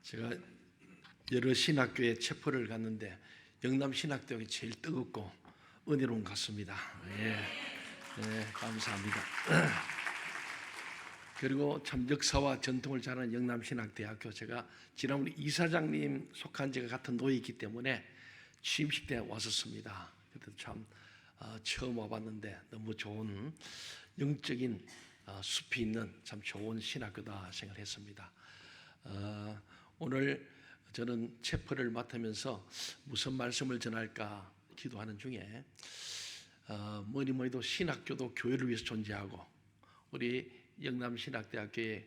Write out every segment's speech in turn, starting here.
제가 여러 신학교에 체포를 갔는데 영남신학대학이 제일 뜨겁고 은혜로운 것 같습니다. 감사합니다. 그리고 참 역사와 전통을 잘하는 영남신학대학교, 제가 지난번에 이사장님 속한 제가 같은 노예이기 때문에 취임식 때 왔었습니다. 그때 참 처음 와봤는데 너무 좋은 영적인 숲이 있는 참 좋은 신학교다 생각했습니다. 오늘 저는 체포를 맡으면서 무슨 말씀을 전할까 기도하는 중에 뭐니 도 신학교도 교회를 위해서 존재하고 우리 영남신학대학교의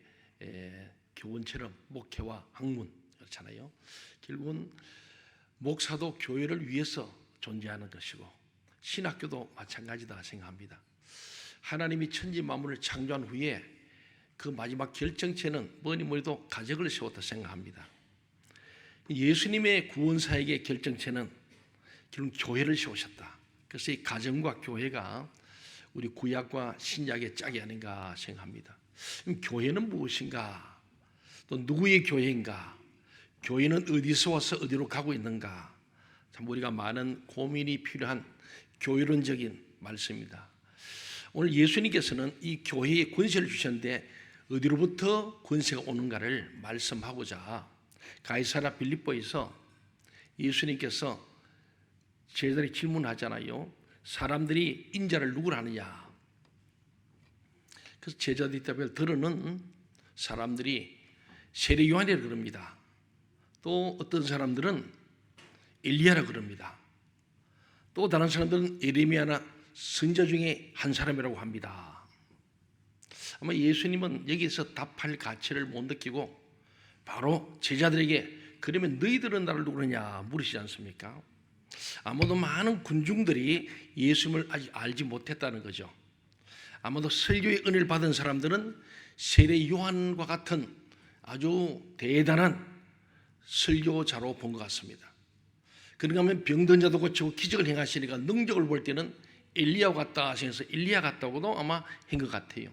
교훈처럼 목회와 학문 그렇잖아요. 결국은 목사도 교회를 위해서 존재하는 것이고 신학교도 마찬가지다 생각합니다. 하나님이 천지 만물을 창조한 후에 그 마지막 결정체는 뭐니 도 가정을 세웠다 생각합니다. 예수님의 구원사역의 결정체는 결국 교회를 세우셨다. 그래서 이 가정과 교회가 우리 구약과 신약의 짝이 아닌가 생각합니다. 그럼 교회는 무엇인가? 또 누구의 교회인가? 교회는 어디서 와서 어디로 가고 있는가? 참 우리가 많은 고민이 필요한 교회론적인 말씀입니다. 오늘 예수님께서는 이 교회에 권세를 주셨는데 어디로부터 권세가 오는가를 말씀하고자 가이사랴 빌립보에서 예수님께서 제자들이 질문하잖아요. 사람들이 인자를 누구라 하느냐? 그래서 제자들이 답을 들으는 사람들이 세례 요한이라 그럽니다. 또 어떤 사람들은 엘리야라 그럽니다. 또 다른 사람들은 예레미야나 선지자 중에 한 사람이라고 합니다. 아마 예수님은 여기서 답할 가치를 못 느끼고 바로 제자들에게 그러면 너희들은 나를 누구냐 물으시지 않습니까? 아마도 많은 군중들이 예수님을 아직 알지 못했다는 거죠. 아마도 설교의 은혜를 받은 사람들은 세례 요한과 같은 아주 대단한 설교자로 본 것 같습니다. 그런가 하면 병든 자도 고치고 기적을 행하시니까 능력을 볼 때는 엘리야 같다 하셔서 엘리야 같다고도 아마 한 것 같아요.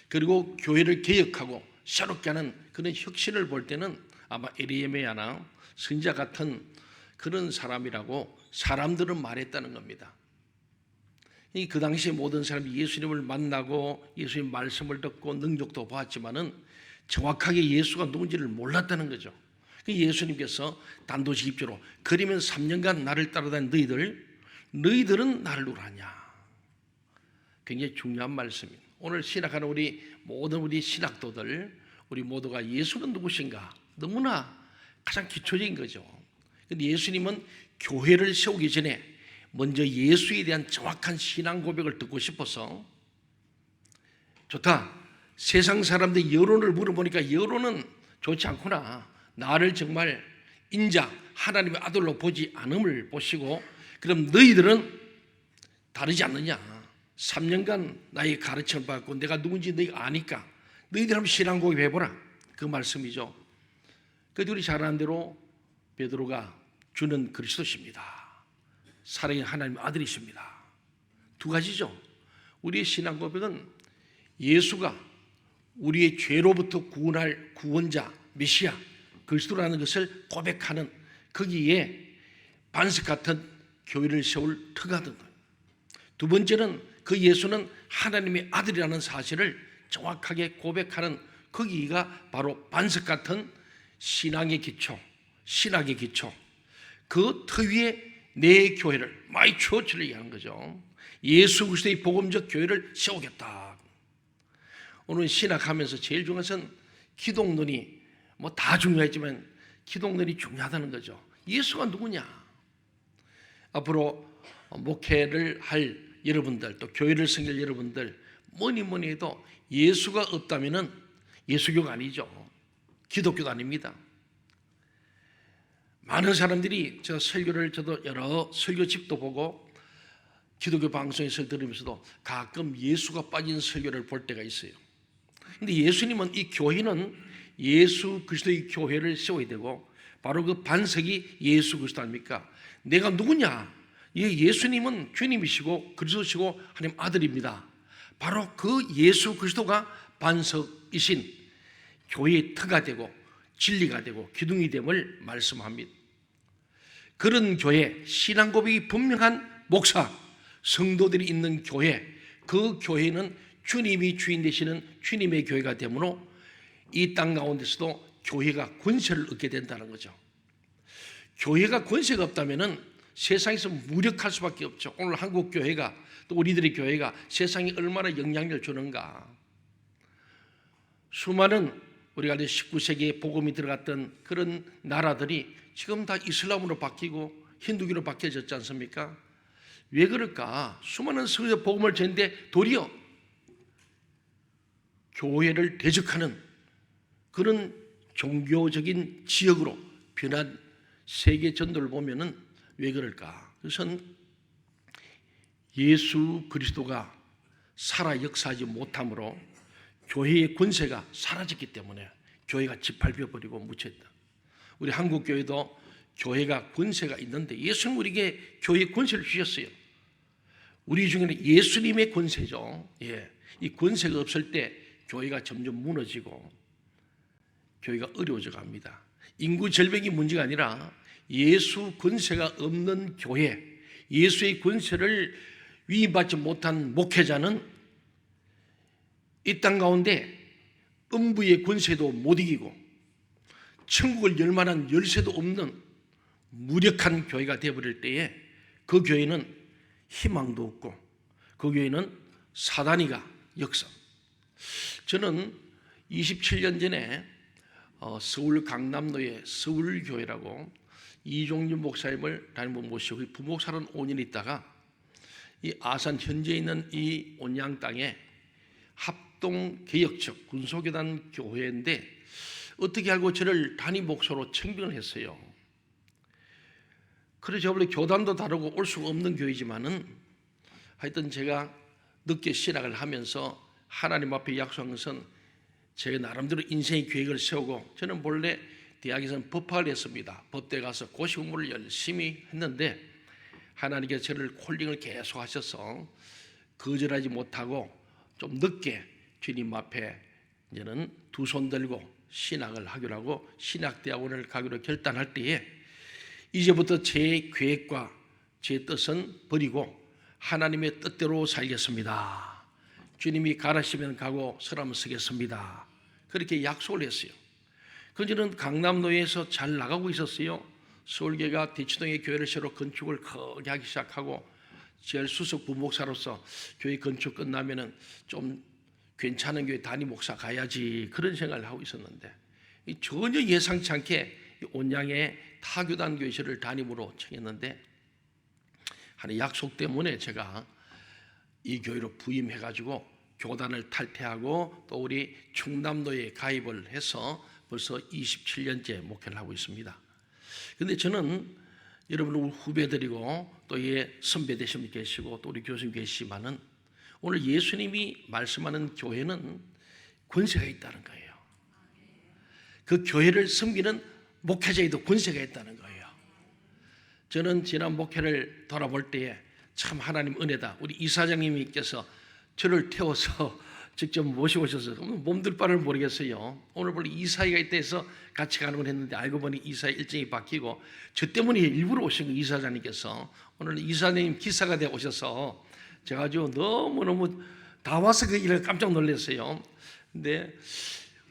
그리고 교회를 개혁하고 새롭게 하는 그런 혁신을 볼 때는 아마 예레미야나 선지자 같은 그런 사람이라고 사람들은 말했다는 겁니다. 그 당시에 모든 사람이 예수님을 만나고 예수님 말씀을 듣고 능력도 보았지만은 정확하게 예수가 누군지를 몰랐다는 거죠. 예수님께서 단도직입적으로 그러면 3년간 나를 따라다닌 너희들은 나를 누구하냐? 굉장히 중요한 말씀입니다. 오늘 신학하는 우리 신학도들 우리 모두가 예수는 누구신가? 너무나 가장 기초적인 거죠. 근데 예수님은 교회를 세우기 전에 먼저 예수에 대한 정확한 신앙 고백을 듣고 싶어서 좋다. 세상 사람들 여론을 물어보니까 여론은 좋지 않구나. 나를 정말 인자 하나님의 아들로 보지 않음을 보시고 그럼 너희들은 다르지 않느냐. 3년간 나의 가르침을 받고 내가 누군지 너희가 아니까 너희들 한번 신앙 고백해보라. 그 말씀이죠. 그래도 우리 잘 아는 대로 베드로가 주는 그리스도십니다. 사랑의 하나님의 아들이십니다. 두 가지죠. 우리의 신앙 고백은 예수가 우리의 죄로부터 구원할 구원자 메시아 그리스도라는 것을 고백하는 거기에 반석 같은 교회를 세울 터가 된 거예요. 두 번째는 그 예수는 하나님의 아들이라는 사실을 정확하게 고백하는 거기가 바로 반석 같은 신앙의 기초, 신학의 기초. 그 터 위에 내 교회를 마이 처치를 얘기하는 거죠. 예수 그리스도의 복음적 교회를 세우겠다. 오늘 신학하면서 제일 중요한 것은 기독론이 다 중요했지만 기독론이 중요하다는 거죠. 예수가 누구냐? 앞으로 목회를 할 여러분들 또 교회를 섬길 여러분들 뭐니 해도 예수가 없다면은 예수교가 아니죠. 기독교가 아닙니다. 많은 사람들이 저도 여러 설교집도 보고 기독교 방송에서 들으면서도 가끔 예수가 빠진 설교를 볼 때가 있어요. 근데 예수님은 이 교회는 예수 그리스도의 교회를 세워야 되고 바로 그 반석이 예수 그리스도 아닙니까? 내가 누구냐? 예수님은 주님이시고 그리스도시고 하나님 아들입니다. 바로 그 예수 그리스도가 반석이신 교회의 터가 되고 진리가 되고 기둥이 됨을 말씀합니다. 그런 교회, 신앙 고백이 분명한 목사, 성도들이 있는 교회, 그 교회는 주님이 주인 되시는 주님의 교회가 되므로 이 땅 가운데서도 교회가 권세를 얻게 된다는 거죠. 교회가 권세가 없다면 세상에서 무력할 수밖에 없죠. 오늘 한국 교회가 또 우리들의 교회가 세상에 얼마나 영향력을 주는가. 수많은 우리가 19세기에 복음이 들어갔던 그런 나라들이 지금 다 이슬람으로 바뀌고 힌두교로 바뀌어졌지 않습니까? 왜 그럴까? 수많은 성에서 복음을 전했는데 도리어 교회를 대적하는 그런 종교적인 지역으로 변한 세계 전도를 보면은 왜 그럴까? 그것은 예수 그리스도가 살아 역사하지 못함으로 교회의 권세가 사라졌기 때문에 교회가 짓밟혀 버리고 묻혔다. 우리 한국 교회도 교회가 권세가 있는데 예수님 우리에게 교회의 권세를 주셨어요. 우리 중에는 예수님의 권세죠. 이 권세가 없을 때 교회가 점점 무너지고 교회가 어려워져 갑니다. 인구 절벽이 문제가 아니라 예수 권세가 없는 교회, 예수의 권세를 위임받지 못한 목회자는 이 땅 가운데 음부의 권세도 못 이기고 천국을 열 만한 열쇠도 없는 무력한 교회가 되어버릴 때에 그 교회는 희망도 없고 그 교회는 사단이가 역사. 저는 27년 전에 서울 강남로의 서울교회라고 이종준 목사님을 담임으로 모시고 부목사로는 5년 있다가 이 아산 현재 있는 이 온양 땅에 합동개혁적 군소교단 교회인데 어떻게 알고 저를 담임 목사로 청빙을 했어요. 그래서 원래 교단도 다르고 올 수가 없는 교회지만은 하여튼 제가 늦게 신학을 하면서 하나님 앞에 약속한 것은 제가 나름대로 인생의 계획을 세우고 저는 본래 대학에서는 법학을 했습니다. 법대에 가서 고시 공부를 열심히 했는데 하나님께서 저를 콜링을 계속 하셔서 거절하지 못하고 좀 늦게 주님 앞에 이제는 두 손 들고 신학을 하기로 하고 신학대학원을 가기로 결단할 때에 이제부터 제 계획과 제 뜻은 버리고 하나님의 뜻대로 살겠습니다. 주님이 가라시면 가고 서라면 서겠습니다. 그렇게 약속을 했어요. 그저는 강남노예에서 잘 나가고 있었어요. 서울교회가 대치동에 교회를 새로 건축을 크게 하기 시작하고 제일 수석 부목사로서 교회 건축 끝나면은 좀 괜찮은 교회 담임 목사 가야지 그런 생각을 하고 있었는데 전혀 예상치 않게 온양의 타교단 교회를 담임으로 청했는데 하는 약속 때문에 제가 이 교회로 부임해가지고 교단을 탈퇴하고 또 우리 충남도에 가입을 해서 벌써 27년째 목회를 하고 있습니다. 그런데 저는 여러분 우리 후배들이고 또 선배 되신 분 계시고 또 우리 교수님 계시지만은 오늘 예수님이 말씀하는 교회는 권세가 있다는 거예요. 그 교회를 섬기는 목회자에도 권세가 있다는 거예요. 저는 지난 목회를 돌아볼 때에 참 하나님 은혜다. 우리 이사장님께서 저를 태워서 직접 모시고 오셔서 몸둘 바를 모르겠어요. 오늘 원래 이사회가 있다 해서 같이 가는 걸 했는데 알고 보니 이사회 일정이 바뀌고 저 때문에 일부러 오신 거예요. 이사장님께서 오늘 이사장님 기사가 되어 오셔서 제가 아주 너무너무 다 와서 그 일을 깜짝 놀랐어요. 근데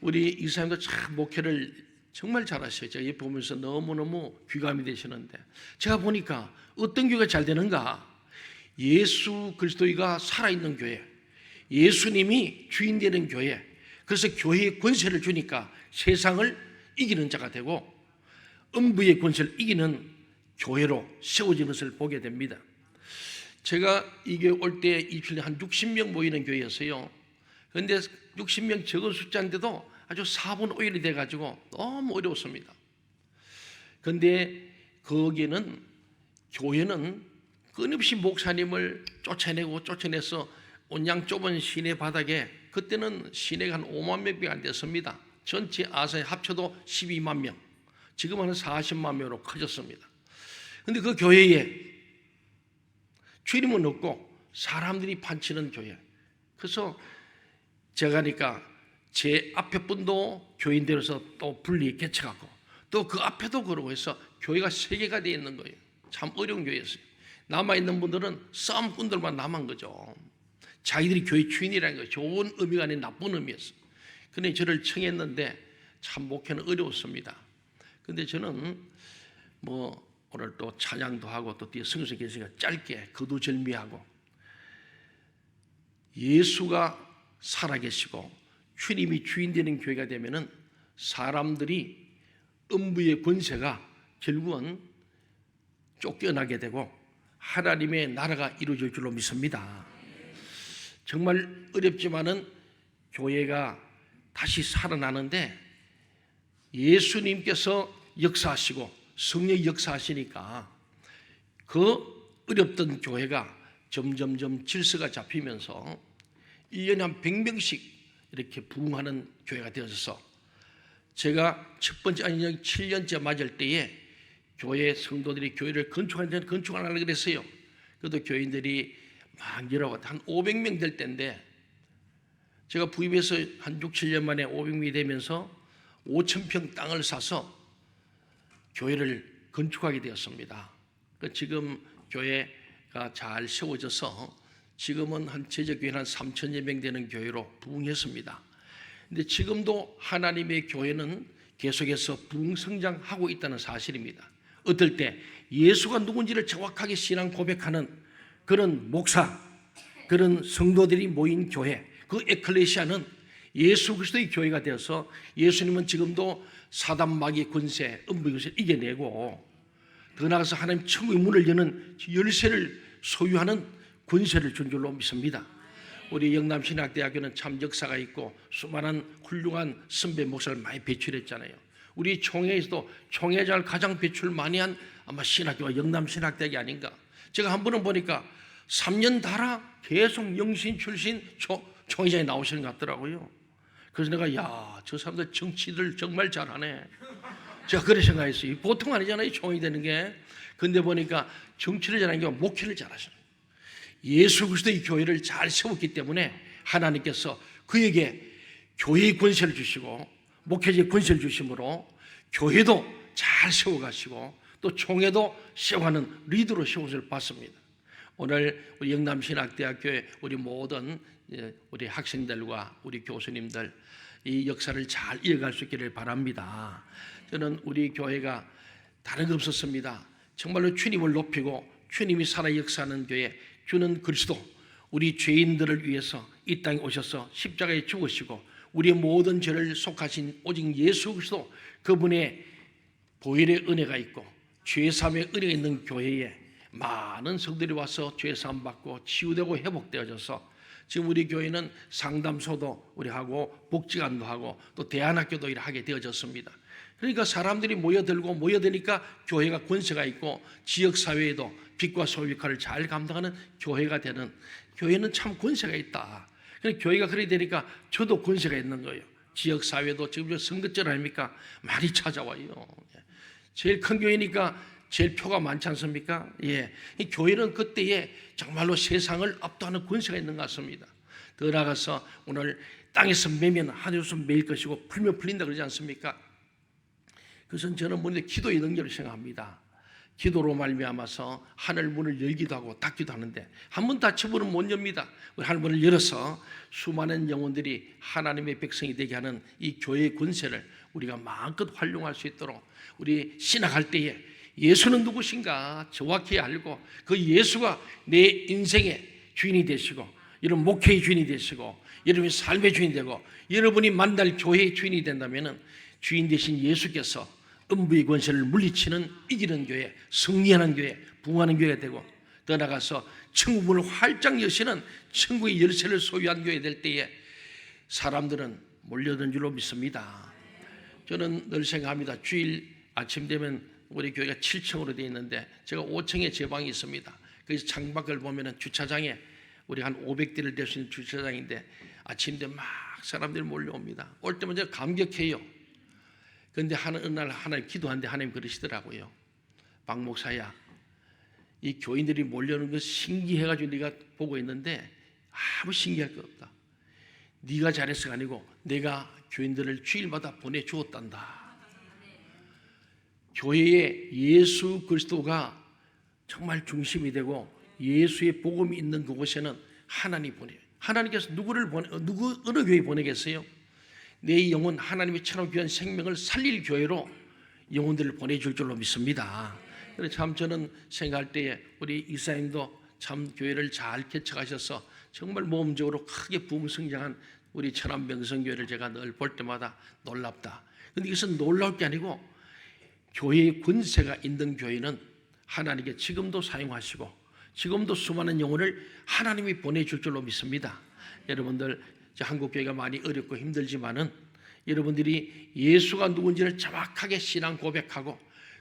우리 이사장님도 참 목회를 정말 잘하셔요. 제가 이 보면서 너무너무 귀감이 되시는데 제가 보니까 어떤 교회가 잘 되는가? 예수 그리스도가 살아있는 교회, 예수님이 주인 되는 교회, 그래서 교회의 권세를 주니까 세상을 이기는 자가 되고 음부의 권세를 이기는 교회로 세워지는 것을 보게 됩니다. 제가 이 교회 올 때 27년 한 60명 모이는 교회였어요. 그런데 60명 적은 숫자인데도 아주 4분 5일이 돼가지고 너무 어려웠습니다. 그런데 거기에는 교회는 끊임없이 목사님을 쫓아내서 온양 좁은 시내 바닥에 그때는 시내가 한 5만 명밖에 안 됐습니다. 전체 아산에 합쳐도 12만 명, 지금은 40만 명으로 커졌습니다. 그런데 그 교회에 주님은 없고 사람들이 판치는 교회. 그래서 제가 하니까 제 앞에 분도 교인들에서 또 분리 개척하고 또 그 앞에도 그러고 해서 교회가 세 개가 되어 있는 거예요. 참 어려운 교회였어요. 남아있는 분들은 싸움꾼들만 남은 거죠. 자기들이 교회 주인이라는 거예요. 좋은 의미가 아닌 나쁜 의미였어요. 근데 저를 청했는데 참 목회는 어려웠습니다. 근데 저는 오늘 또 찬양도 하고 또 뒤에 성경에 계시니까 짧게 거두절미하고 예수가 살아계시고 주님이 주인 되는 교회가 되면은 사람들이 음부의 권세가 결국은 쫓겨나게 되고 하나님의 나라가 이루어질 줄로 믿습니다. 정말 어렵지만은 교회가 다시 살아나는데 예수님께서 역사하시고 성령이 역사하시니까 그 어렵던 교회가 점점점 질서가 잡히면서 1년에 한 100명씩 이렇게 부흥하는 교회가 되어져서 제가 첫 번째 7년째 맞을 때에 교회 성도들이 교회를 건축하려고 그랬어요. 그래도 교인들이 막 열어가고 한 500명 될 때인데 제가 부임해서 한 6, 7년 만에 500명이 되면서 5,000평 땅을 사서 교회를 건축하게 되었습니다. 지금 교회가 잘 세워져서 지금은 한 제적교회는 한 3,000여 명 되는 교회로 부흥했습니다. 근데 지금도 하나님의 교회는 계속해서 부흥성장하고 있다는 사실입니다. 어떨 때 예수가 누군지를 정확하게 신앙 고백하는 그런 목사, 그런 성도들이 모인 교회, 그 에클레시아는 예수 그리스도의 교회가 되어서 예수님은 지금도 사단 마귀의 권세, 음부의 권세를 이겨내고 더 나아가서 하나님 천국의 문을 여는 열쇠를 소유하는 권세를 준 줄로 믿습니다. 우리 영남신학대학교는 참 역사가 있고 수많은 훌륭한 선배 목사를 많이 배출했잖아요. 우리 총회에서도 총회장을 가장 배출 많이 한 아마 신학교가 영남신학대학이 아닌가. 제가 한 번은 보니까 3년 달아 계속 영신 출신 총회장이 나오시는 것 같더라고요. 그래서 내가 저 사람들 정치들 정말 잘하네. 제가 그렇게 생각했어요. 보통 아니잖아요, 총회 되는 게. 근데 보니까 정치를 잘하는 게 목회를 잘하시는. 예수 그리스도의 교회를 잘 세웠기 때문에 하나님께서 그에게 교회의 권세를 주시고 목회자의 권세를 주심으로 교회도 잘 세워가시고 또 총회도 세워가는 리더로 세워질 받습니다. 오늘 우리 영남신학대학교의 우리 모든 우리 학생들과 우리 교수님들 이 역사를 잘 이어갈 수 있기를 바랍니다. 저는 우리 교회가 다른 거 없었습니다. 정말로 주님을 높이고 주님이 살아 역사하는 교회, 주는 그리스도, 우리 죄인들을 위해서 이 땅에 오셔서 십자가에 죽으시고 우리의 모든 죄를 속하신 오직 예수 그리스도, 그분의 보혈의 은혜가 있고 죄사함의 은혜가 있는 교회에 많은 성들이 와서 죄사함 받고 치유되고 회복되어져서 지금 우리 교회는 상담소도 우리 하고 복지관도 하고 또 대안학교도 하게 되어졌습니다. 그러니까 사람들이 모여드니까 교회가 권세가 있고 지역사회에도 빛과 소유 역할을 잘 감당하는 교회가 되는, 교회는 참 권세가 있다. 그러니까 교회가 그렇게 되니까 저도 권세가 있는 거예요. 지역사회도 지금 선거철 아닙니까? 많이 찾아와요. 제일 큰 교회니까 제일 표가 많지 않습니까? 예. 이 교회는 그때에 정말로 세상을 압도하는 권세가 있는 것 같습니다. 더 나아가서 오늘 땅에서 매면 하늘에서 매일 것이고 풀면 풀린다 그러지 않습니까? 그래서 저는 기도의 능력을 생각합니다. 기도로 말미암아서 하늘 문을 열기도 하고 닫기도 하는데 한 번 닫혀보면 못 엽니다. 우리 하늘 문을 열어서 수많은 영혼들이 하나님의 백성이 되게 하는 이 교회의 권세를 우리가 마음껏 활용할 수 있도록 우리 신학할 때에 예수는 누구신가 정확히 알고 그 예수가 내 인생의 주인이 되시고 이런 목회의 주인이 되시고 여러분의 삶의 주인이 되고 여러분이 만날 교회의 주인이 된다면 주인 되신 예수께서 음부의 권세를 물리치는 이기는 교회, 승리하는 교회, 부흥하는 교회가 되고 더 나아가서 천국문을 활짝 여시는 천국의 열쇠를 소유한 교회 될 때에 사람들은 몰려든 줄로 믿습니다. 저는 늘 생각합니다. 주일 아침 되면 우리 교회가 7층으로 되어 있는데 제가 5층에 제 방이 있습니다. 그래서 창밖을 보면 주차장에 우리 한 500대를 될 수 있는 주차장인데 아침 되면 막 사람들이 몰려옵니다. 올 때마다 제가 감격해요. 그런데 어느 날 하나님 기도하는데 하나님 그러시더라고요. 박 목사야, 이 교인들이 몰려오는 거 신기해가지고 네가 보고 있는데 아무 신기할 거 없다. 네가 잘해서가 아니고 내가 교인들을 주일마다 보내주었단다. 교회에 예수 그리스도가 정말 중심이 되고 예수의 복음이 있는 그곳에는 하나님께서 어느 교회 보내겠어요? 내 영혼 하나님의 참 귀한 생명을 살릴 교회로 영혼들을 보내줄 줄로 믿습니다. 그래서 참 저는 생각할 때에 우리 이사님도 참 교회를 잘 개척하셔서 정말 모험적으로 크게 부흥성장한 우리 천안 명성교회를 제가 늘 볼 때마다 놀랍다. 그런데 이것은 놀라울 게 아니고 교회의 권세가 있는 교회는 하나님께 지금도 사용하시고 지금도 수많은 영혼을 하나님이 보내줄 줄로 믿습니다. 여러분들 한국교회가 많이 어렵고 힘들지만은 여러분들이 예수가 누군지를 정확하게 신앙 고백하고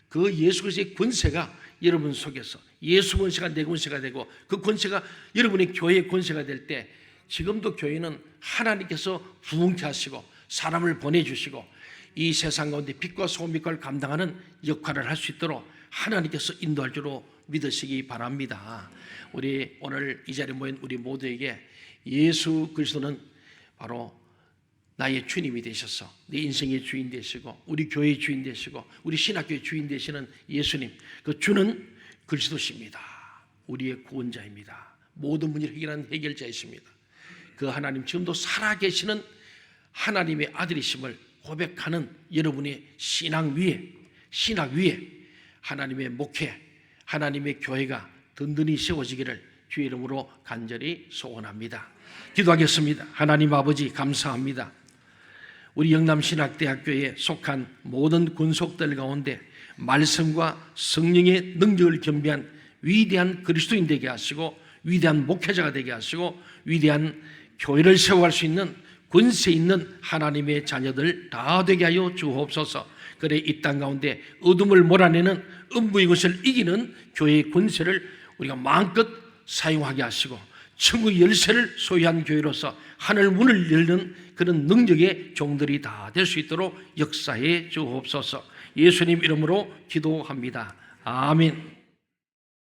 그 예수 그리스도의 권세가 여러분 속에서 예수 권세가 내 권세가 되고 그 권세가 여러분의 교회의 권세가 될 때 지금도 교회는 하나님께서 부흥케 하시고 사람을 보내주시고 이 세상 가운데 빛과 소금 역할을 감당하는 역할을 할 수 있도록 하나님께서 인도할 줄로 믿으시기 바랍니다. 우리 오늘 이 자리에 모인 우리 모두에게 예수 그리스도는 바로 나의 주님이 되셔서 내 인생의 주인 되시고 우리 교회의 주인 되시고 우리 신학교의 주인 되시는 예수님, 그 주는 그리스도십니다. 우리의 구원자입니다. 모든 문제를 해결하는 해결자이십니다. 그 하나님 지금도 살아계시는 하나님의 아들이심을 고백하는 여러분의 신학 위에 하나님의 목회, 하나님의 교회가 든든히 세워지기를 주의 이름으로 간절히 소원합니다. 기도하겠습니다. 하나님 아버지 감사합니다. 우리 영남신학대학교에 속한 모든 군속들 가운데 말씀과 성령의 능력을 겸비한 위대한 그리스도인 되게 하시고 위대한 목회자가 되게 하시고 위대한 교회를 세워갈 수 있는 권세 있는 하나님의 자녀들 다 되게 하여 주옵소서. 그래 이 땅 가운데 어둠을 몰아내는 음부의 것을 이기는 교회의 권세를 우리가 마음껏 사용하게 하시고 천국의 열쇠를 소유한 교회로서 하늘 문을 열는 그런 능력의 종들이 다 될 수 있도록 역사해 주옵소서. 예수님 이름으로 기도합니다. 아멘.